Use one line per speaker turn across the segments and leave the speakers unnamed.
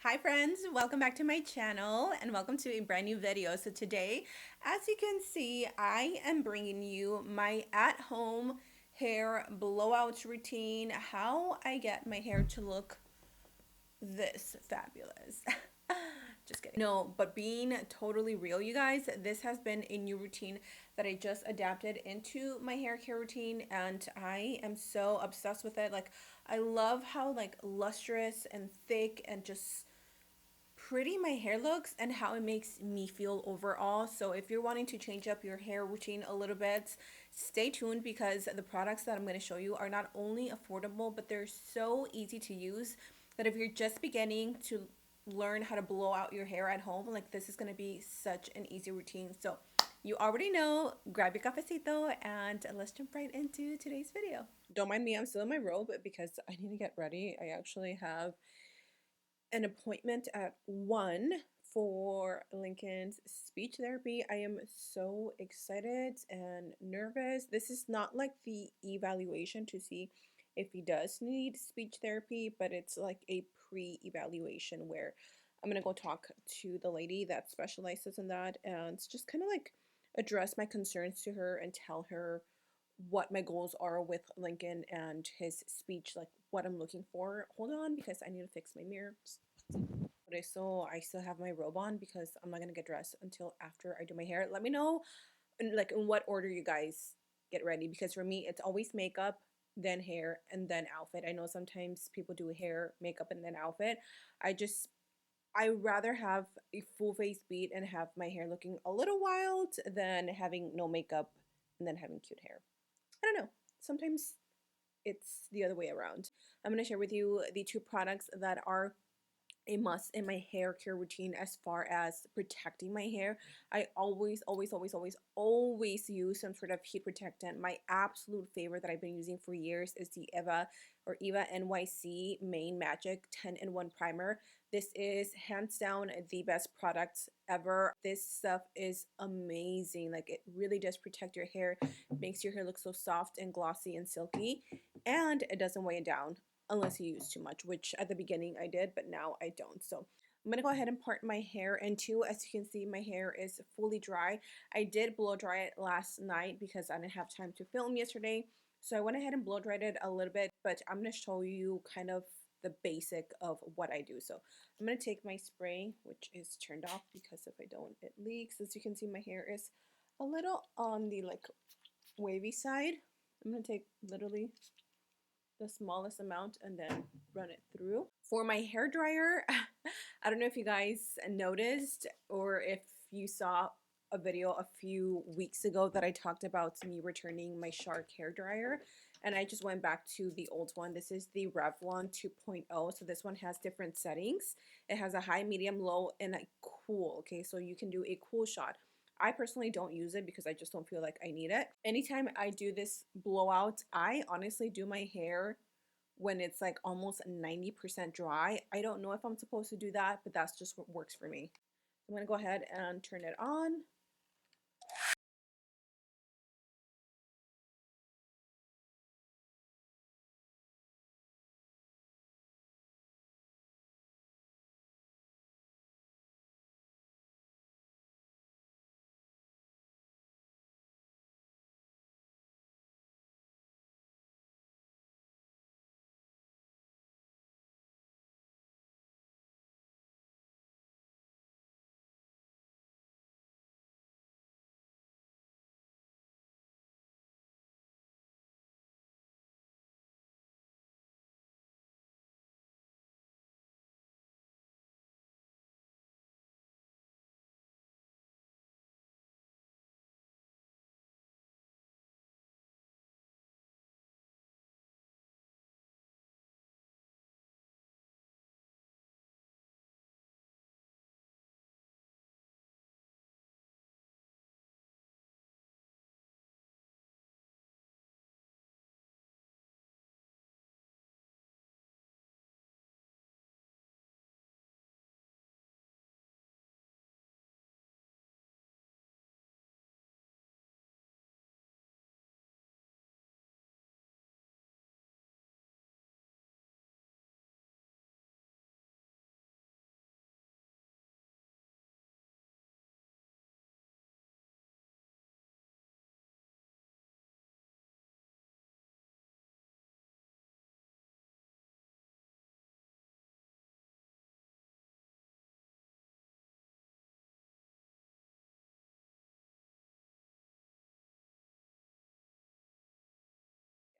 Hi friends, welcome back to my channel and welcome to a brand new video. So today, as you can see, I am bringing you my at-home hair blowout routine, how I get my hair to look this fabulous. Just kidding. No, but being totally real, you guys, this has been a new routine that I just adapted into my hair care routine and I am so obsessed with it. Like, I love how like lustrous and thick and just pretty my hair looks and how it makes me feel overall. So if you're wanting to change up your hair routine a little bit, stay tuned because the products that I'm going to show you are not only affordable, but they're so easy to use that if you're just beginning to learn how to blow out your hair at home, like this is going to be such an easy routine. So you already know, grab your cafecito and let's jump right into today's video. Don't mind me, I'm still in my robe because I need to get ready. I actually have an appointment at 1 for Lincoln's speech therapy. I am so excited and nervous. This is not like the evaluation to see if he does need speech therapy, but it's like a pre-evaluation where I'm gonna go talk to the lady that specializes in that and just kind of like address my concerns to her and tell her what my goals are with Lincoln and his speech, like what I'm looking for. Hold on, because I need to fix my mirror. Okay, so I still have my robe on because I'm not gonna get dressed until after I do my hair. Let me know like in what order you guys get ready because for me it's always makeup, then hair, and then outfit. I know sometimes people do hair, makeup, and then outfit. I rather have a full face beat and have my hair looking a little wild than having no makeup and then having cute hair. I don't know. Sometimes it's the other way around. I'm going to share with you the two products that are a must in my hair care routine as far as protecting my hair. I always use some sort of heat protectant. My absolute favorite that I've been using for years is the Eva NYC Main Magic 10-in-1 primer. This is hands down the best product ever. This stuff is amazing. Like, it really does protect your hair, makes your hair look so soft and glossy and silky, and it doesn't weigh it down unless you use too much, which at the beginning I did, but now I don't. So I'm gonna go ahead and part my hair into. As you can see, my hair is fully dry. I did blow dry it last night because I didn't have time to film yesterday. So I went ahead and blow dried it a little bit, but I'm gonna show you kind of the basic of what I do. So I'm gonna take my spray, which is turned off because if I don't, it leaks. As you can see, my hair is a little on the like wavy side. I'm gonna take literally the smallest amount and then run it through. For my hair dryer, I don't know if you guys noticed or if you saw a video a few weeks ago that I talked about me returning my Shark hair dryer, and I just went back to the old one. This is the Revlon 2.0, so this one has different settings. It has a high, medium, low, and a cool. Okay, so you can do a cool shot. I personally don't use it because I just don't feel like I need it. Anytime I do this blowout, I honestly do my hair when it's like almost 90% dry. I don't know if I'm supposed to do that, but that's just what works for me. I'm gonna go ahead and turn it on.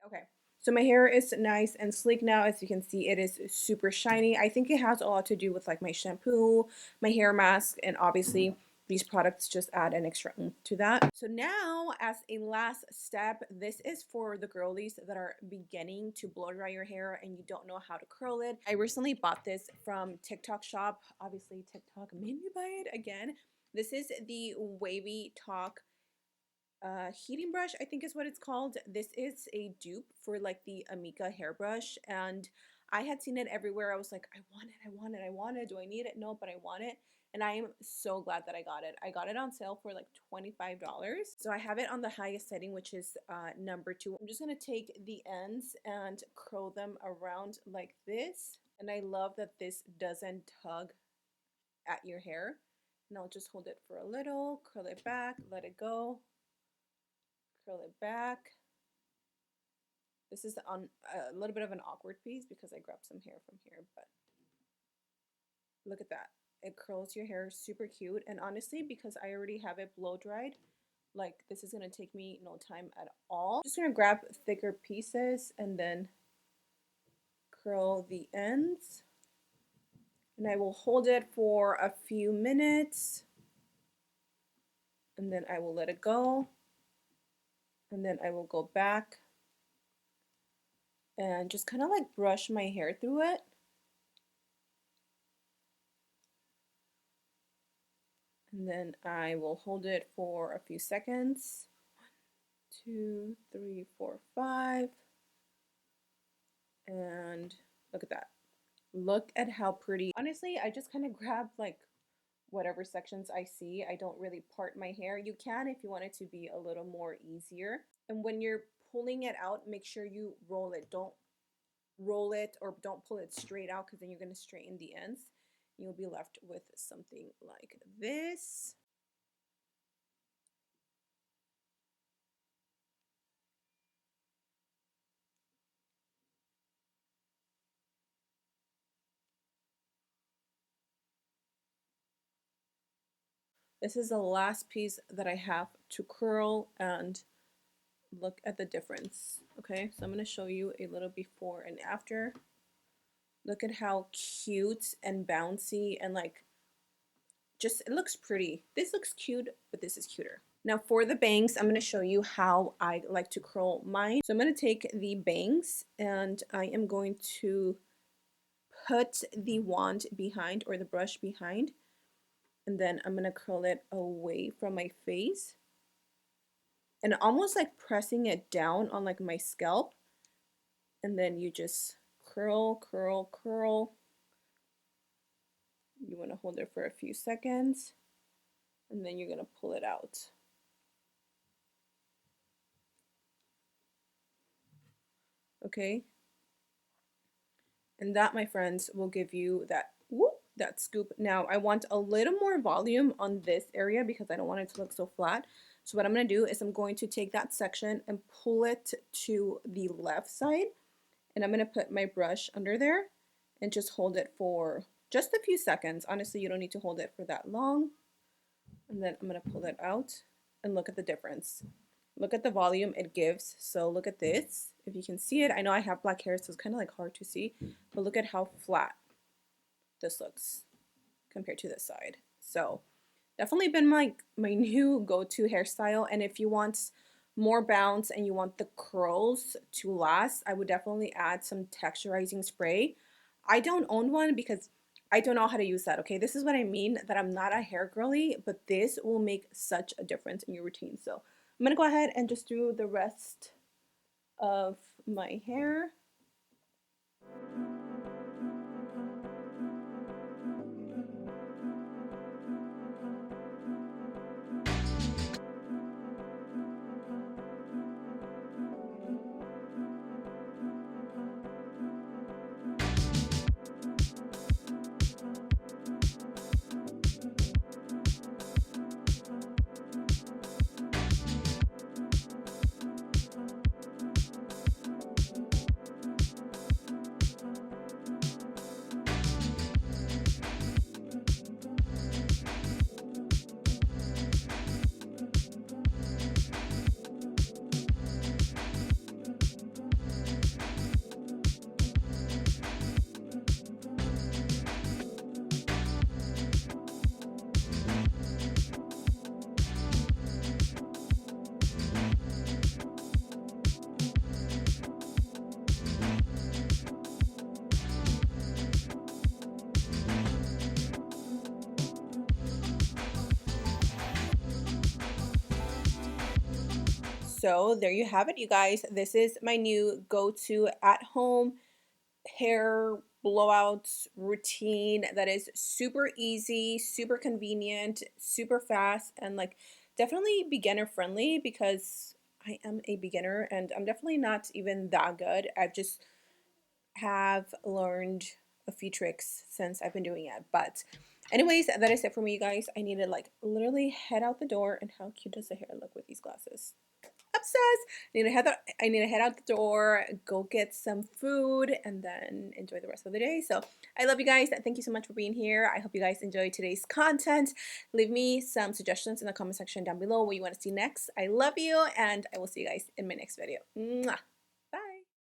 Okay. So my hair is nice and sleek now. As you can see, it is super shiny. I think it has a lot to do with like my shampoo, my hair mask, and obviously these products just add an extra oomph to that. So now, as a last step, this is for the girlies that are beginning to blow dry your hair and you don't know how to curl it. I recently bought this from TikTok shop. Obviously, TikTok made me buy it again. This is the Wavy Talk heating brush, I think is what it's called. This is a dupe for like the Amika hairbrush, and I had seen it everywhere. I was like, I want it, I want it, I want it. Do I need it? No, but I want it. And I am so glad that I got it. I got it on sale for like $25. So I have it on the highest setting, which is number 2. I'm just gonna take the ends and curl them around like this. And I love that this doesn't tug at your hair. And I'll just hold it for a little, curl it back, let it go, curl it back. This is on a little bit of an awkward piece because I grabbed some hair from here, but look at that. It curls your hair super cute. And honestly, because I already have it blow dried, like this is gonna take me no time at all. Just gonna grab thicker pieces and then curl the ends. And I will hold it for a few minutes. And then I will let it go. And then I will go back and just kind of like brush my hair through it. And then I will hold it for a few seconds. 2, 3, 4, 5. And look at that. Look at how pretty. Honestly, I just kind of grab like whatever sections I see. I don't really part my hair. You can if you want it to be a little more easier. And when you're pulling it out, make sure you roll it. Don't roll it or don't pull it straight out because then you're going to straighten the ends. You'll be left with something like this. This is the last piece that I have to curl, and look at the difference. Okay, so I'm going to show you a little before and after. Look at how cute and bouncy and like just it looks pretty. This looks cute, but this is cuter. Now for the bangs, I'm going to show you how I like to curl mine. So I'm going to take the bangs and I am going to put the wand behind or the brush behind, and then I'm going to curl it away from my face and almost like pressing it down on like my scalp, and then you just curl, curl, curl. You want to hold it for a few seconds and then you're going to pull it out. Okay? And that, my friends, will give you that whoop, that scoop. Now, I want a little more volume on this area because I don't want it to look so flat. So what I'm going to do is I'm going to take that section and pull it to the left side. And I'm going to put my brush under there and just hold it for just a few seconds. Honestly, you don't need to hold it for that long. And then I'm going to pull it out and look at the difference. Look at the volume it gives. So look at this. If you can see it, I know I have black hair, so it's kind of like hard to see, but look at how flat this looks compared to this side. So definitely been my new go-to hairstyle. And if you want more bounce and you want the curls to last, I would definitely add some texturizing spray. I don't own one because I don't know how to use that. Okay, this is what I mean, that I'm not a hair girly, but this will make such a difference in your routine. So I'm gonna go ahead and just do the rest of my hair. So there you have it, you guys. This is my new go-to at-home hair blowout routine that is super easy, super convenient, super fast, and like definitely beginner friendly because I am a beginner and I'm definitely not even that good. I've just have learned a few tricks since I've been doing it. But anyways, that is it for me, you guys. I need to like literally head out the door. And how cute does the hair look with these glasses? Obsessed. I need to head out the door, go get some food, and then enjoy the rest of the day. So I love you guys. Thank you so much for being here. I hope you guys enjoyed today's content. Leave me some suggestions in the comment section down below what you want to see next. I love you, and I will see you guys in my next video. Mwah.